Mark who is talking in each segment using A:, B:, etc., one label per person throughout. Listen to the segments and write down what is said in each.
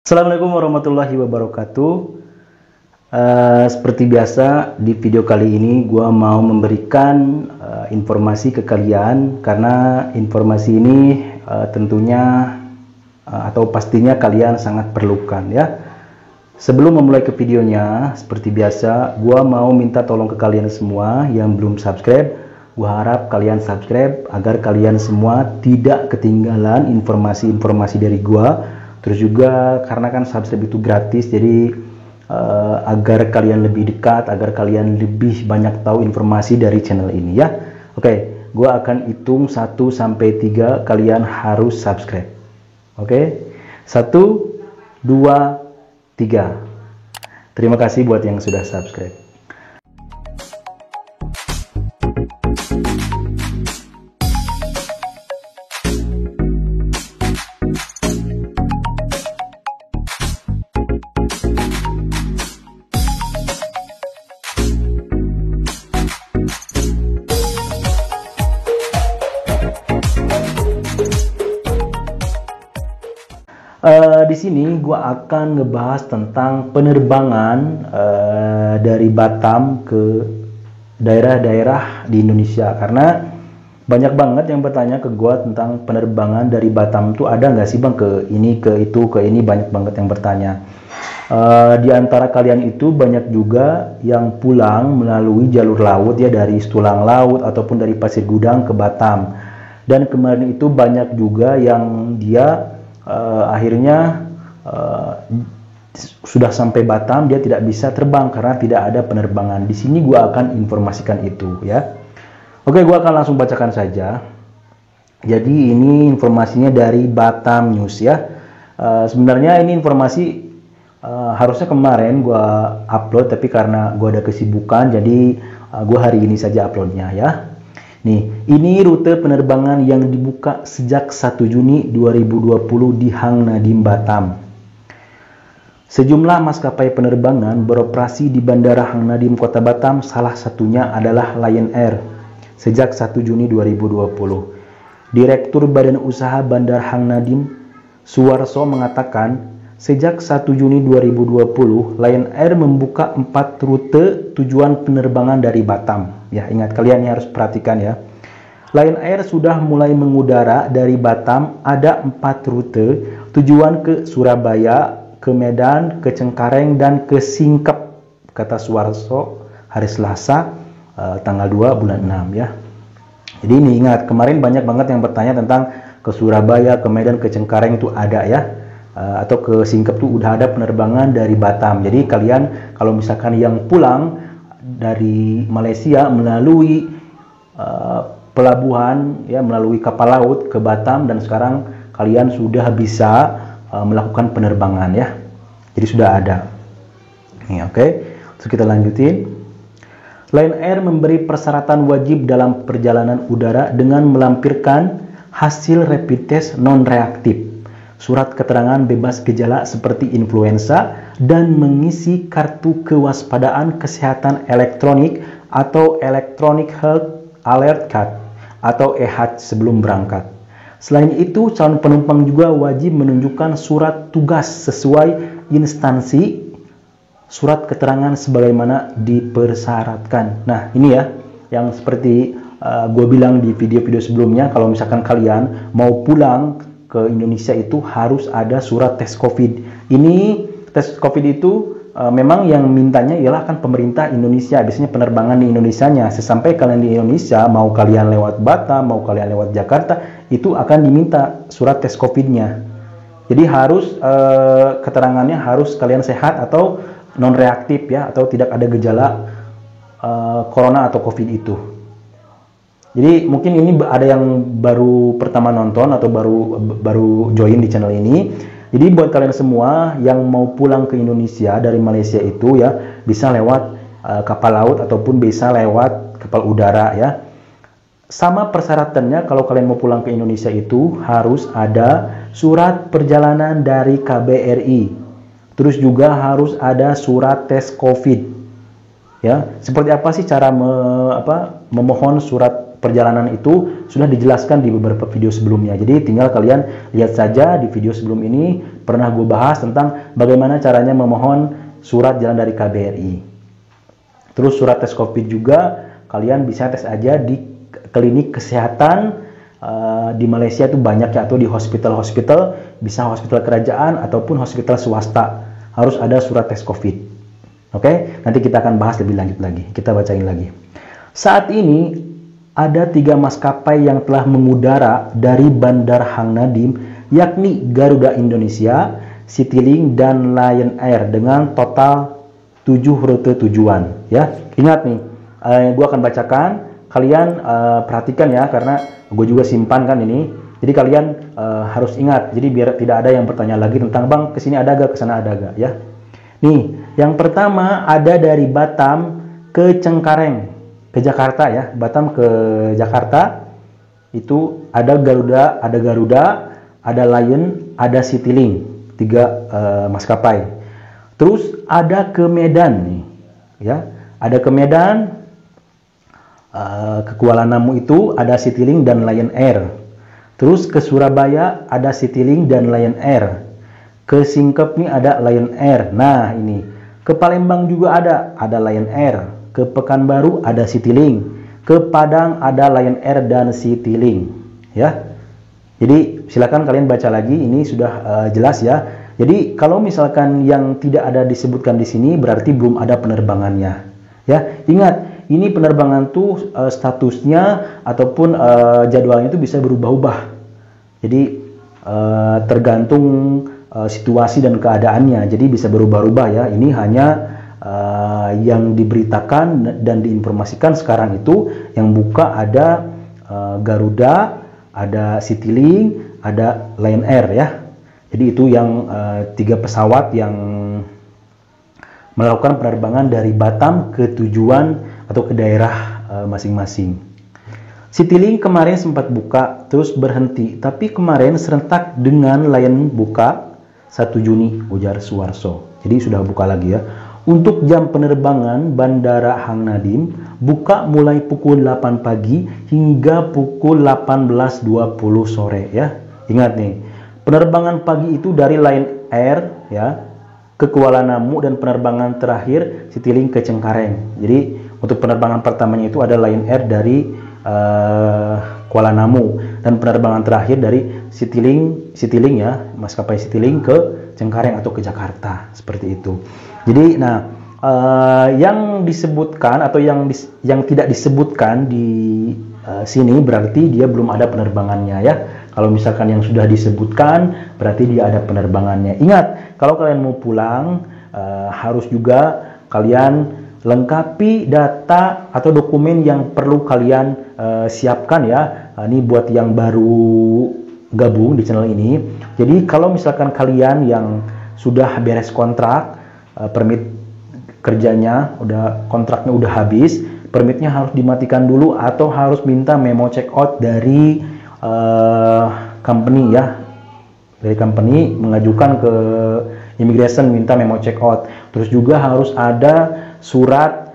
A: Assalamualaikum warahmatullahi wabarakatuh. Seperti biasa di video kali ini gue mau memberikan informasi ke kalian karena informasi ini tentunya atau pastinya kalian sangat perlukan ya. Sebelum memulai ke videonya, seperti biasa gue mau minta tolong ke kalian semua yang belum subscribe. Gue harap kalian subscribe agar kalian semua tidak ketinggalan informasi-informasi dari gue. Terus juga karena kan subscribe itu gratis, jadi agar kalian lebih dekat, agar kalian lebih banyak tahu informasi dari channel ini ya. Oke, gue akan hitung 1 sampai 3, kalian harus subscribe. Oke, 1, 2, 3. Terima kasih buat yang sudah subscribe. Di sini gue akan ngebahas tentang penerbangan dari Batam ke daerah-daerah di Indonesia, karena banyak banget yang bertanya ke gue tentang penerbangan dari Batam tuh ada nggak sih bang ke ini, ke itu, ke ini, banyak banget yang bertanya. Di antara kalian itu banyak juga yang pulang melalui jalur laut ya, dari Tulang Laut ataupun dari Pasir Gudang ke Batam, dan kemarin itu banyak juga yang dia akhirnya sudah sampai Batam, dia tidak bisa terbang karena tidak ada penerbangan. Di sini gua akan informasikan itu ya. Oke, gua akan langsung bacakan saja. Jadi ini informasinya dari Batam News ya. Sebenarnya ini informasi harusnya kemarin gua upload, tapi karena gua ada kesibukan jadi gua hari ini saja uploadnya ya. Nih, ini rute penerbangan yang dibuka sejak 1 Juni 2020 di Hang Nadiem, Batam. Sejumlah maskapai penerbangan beroperasi di Bandara Hang Nadiem, Kota Batam, salah satunya adalah Lion Air, sejak 1 Juni 2020. Direktur Badan Usaha Bandar Hang Nadiem, Suwarso, mengatakan, sejak 1 Juni 2020, Lion Air membuka 4 rute tujuan penerbangan dari Batam. Ya, ingat kalian harus perhatikan ya. Lion Air sudah mulai mengudara dari Batam, ada 4 rute tujuan ke Surabaya, ke Medan, ke Cengkareng, dan ke Singkep, kata Suwarso hari Selasa tanggal 2 bulan 6 ya. Jadi ini ingat, kemarin banyak banget yang bertanya tentang ke Surabaya, ke Medan, ke Cengkareng itu ada ya. Atau ke Singkep tuh udah ada penerbangan dari Batam. Jadi kalian kalau misalkan yang pulang dari Malaysia melalui pelabuhan ya, melalui kapal laut ke Batam, dan sekarang kalian sudah bisa melakukan penerbangan ya. Jadi sudah ada. Nih, oke. Terus kita lanjutin. Lion Air memberi persyaratan wajib dalam perjalanan udara dengan melampirkan hasil rapid test non-reaktif, surat keterangan bebas gejala seperti influenza, dan mengisi kartu kewaspadaan kesehatan elektronik atau Electronic Health Alert Card atau EHAC sebelum berangkat. Selain itu, calon penumpang juga wajib menunjukkan surat tugas sesuai instansi, surat keterangan sebagaimana dipersyaratkan. Nah, ini ya yang seperti gue bilang di video-video sebelumnya, kalau misalkan kalian mau pulang ke Indonesia itu harus ada surat tes COVID. Ini tes COVID itu memang yang mintanya ialah kan pemerintah Indonesia, biasanya penerbangan di Indonesianya. Sesampai kalian di Indonesia, mau kalian lewat Batam, mau kalian lewat Jakarta, itu akan diminta surat tes COVID-nya. Jadi harus keterangannya harus kalian sehat atau non reaktif ya, atau tidak ada gejala corona atau COVID itu. Jadi mungkin ini ada yang baru pertama nonton atau baru join di channel ini. Jadi buat kalian semua yang mau pulang ke Indonesia dari Malaysia itu ya, bisa lewat kapal laut ataupun bisa lewat kapal udara ya. Sama persyaratannya, kalau kalian mau pulang ke Indonesia itu harus ada surat perjalanan dari KBRI. Terus juga harus ada surat tes COVID. Ya, seperti apa sih cara memohon surat perjalanan itu sudah dijelaskan di beberapa video sebelumnya. Jadi tinggal kalian lihat saja di video sebelum ini pernah gue bahas tentang bagaimana caranya memohon surat jalan dari KBRI. Terus surat tes COVID juga kalian bisa tes aja di klinik kesehatan di Malaysia itu banyak ya, atau di hospital-hospital, bisa hospital kerajaan ataupun hospital swasta, harus ada surat tes COVID. Oke, nanti kita akan bahas lebih lanjut lagi. Kita bacain lagi. Saat ini ada 3 maskapai yang telah mengudara dari Bandar Hang Nadim, yakni Garuda Indonesia, Citylink, dan Lion Air dengan total 7 rute tujuan. Ya, ingat nih, gue akan bacakan. Kalian perhatikan ya, karena gue juga simpan kan ini. Jadi kalian harus ingat. Jadi biar tidak ada yang bertanya lagi tentang bang kesini ada gak, kesana ada gak ya. Nih, yang pertama ada dari Batam ke Cengkareng, ke Jakarta ya. Batam ke Jakarta itu ada Garuda, ada Lion, ada Citylink, 3 maskapai. Terus ada ke Medan nih, ya. Ada ke Medan. Ke Kuala Namu itu ada Citylink dan Lion Air. Terus ke Surabaya ada Citylink dan Lion Air. Ke Singkep nih ada Lion Air. Nah ini. Ke Palembang juga ada Lion Air. Ke Pekanbaru ada Citylink. Ke Padang ada Lion Air dan Citylink. Ya. Jadi silakan kalian baca lagi. Ini sudah jelas ya. Jadi kalau misalkan yang tidak ada disebutkan di sini berarti belum ada penerbangannya. Ya, ingat. Ini penerbangan tuh statusnya ataupun jadwalnya itu bisa berubah-ubah. Jadi tergantung situasi dan keadaannya. Jadi bisa berubah-ubah ya. Ini hanya yang diberitakan dan diinformasikan sekarang itu yang buka ada Garuda, ada Citylink, ada Lion Air ya. Jadi itu yang 3 pesawat yang melakukan penerbangan dari Batam ke tujuan atau ke daerah masing-masing. Citylink kemarin sempat buka terus berhenti, tapi kemarin serentak dengan Lion buka 1 Juni, ujar Suwarso. Jadi sudah buka lagi ya. Untuk jam penerbangan Bandara Hang Nadim buka mulai pukul 8 pagi hingga pukul 18.20 sore ya. Ingat nih, penerbangan pagi itu dari Lion Air ya ke Kuala Namu dan penerbangan terakhir Citylink ke Cengkareng. Jadi untuk penerbangan pertamanya itu ada Lion Air dari Kuala Namu dan penerbangan terakhir dari Citylink ya, maskapai Citylink ke Cengkareng atau ke Jakarta, seperti itu. Jadi nah yang disebutkan atau yang tidak disebutkan di sini berarti dia belum ada penerbangannya ya. Kalau misalkan yang sudah disebutkan berarti dia ada penerbangannya. Ingat, kalau kalian mau pulang harus juga kalian lengkapi data atau dokumen yang perlu kalian siapkan ya. Ini buat yang baru gabung di channel ini. Jadi kalau misalkan kalian yang sudah beres kontrak, permit kerjanya, kontraknya udah habis, permitnya harus dimatikan dulu atau harus minta memo check out dari company ya. Dari company mengajukan ke immigration minta memo check out. Terus juga harus ada surat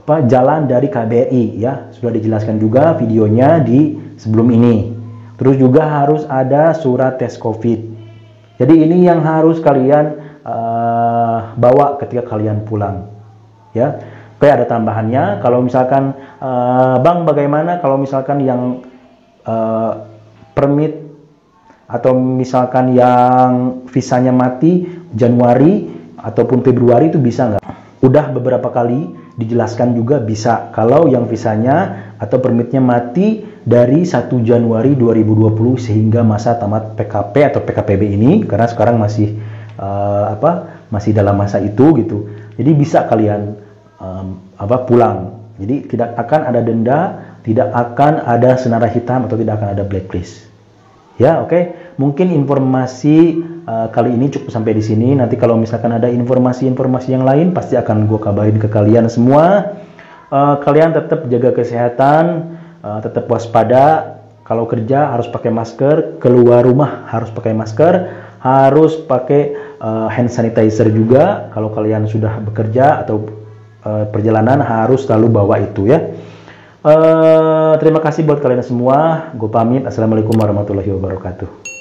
A: jalan dari KBRI ya, sudah dijelaskan juga videonya di sebelum ini. Terus juga harus ada surat tes COVID. Jadi ini yang harus kalian bawa ketika kalian pulang ya. Oke, ada tambahannya kalau misalkan bang bagaimana kalau misalkan yang permit atau misalkan yang visanya mati Januari ataupun Februari itu bisa nggak? Udah beberapa kali dijelaskan juga bisa kalau yang visanya atau permitnya mati dari 1 Januari 2020 sehingga masa tamat PKP atau PKPB ini, karena sekarang masih masih dalam masa itu gitu. Jadi bisa kalian pulang. Jadi tidak akan ada denda, tidak akan ada senara hitam atau tidak akan ada blacklist. Ya, oke. Mungkin informasi kali ini cukup sampai di sini. Nanti kalau misalkan ada informasi-informasi yang lain, pasti akan gue kabarin ke kalian semua. Kalian tetap jaga kesehatan, tetap waspada. Kalau kerja harus pakai masker, keluar rumah harus pakai masker, harus pakai hand sanitizer juga. Kalau kalian sudah bekerja atau perjalanan harus selalu bawa itu ya. Terima kasih buat kalian semua. Gue pamit. Assalamualaikum warahmatullahi wabarakatuh.